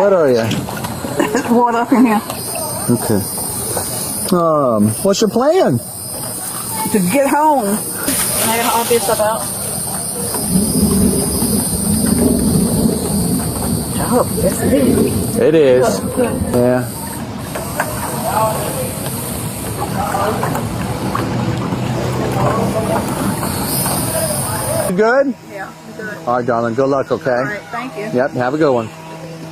What are you? There's water up in here. Okay. What's your plan? To get home. I got all this stuff out. Oh, yes it is. It is. Yeah. You good? Yeah, I'm good. All right, darling. Good luck, okay? All right, thank you. Yep, have a good one.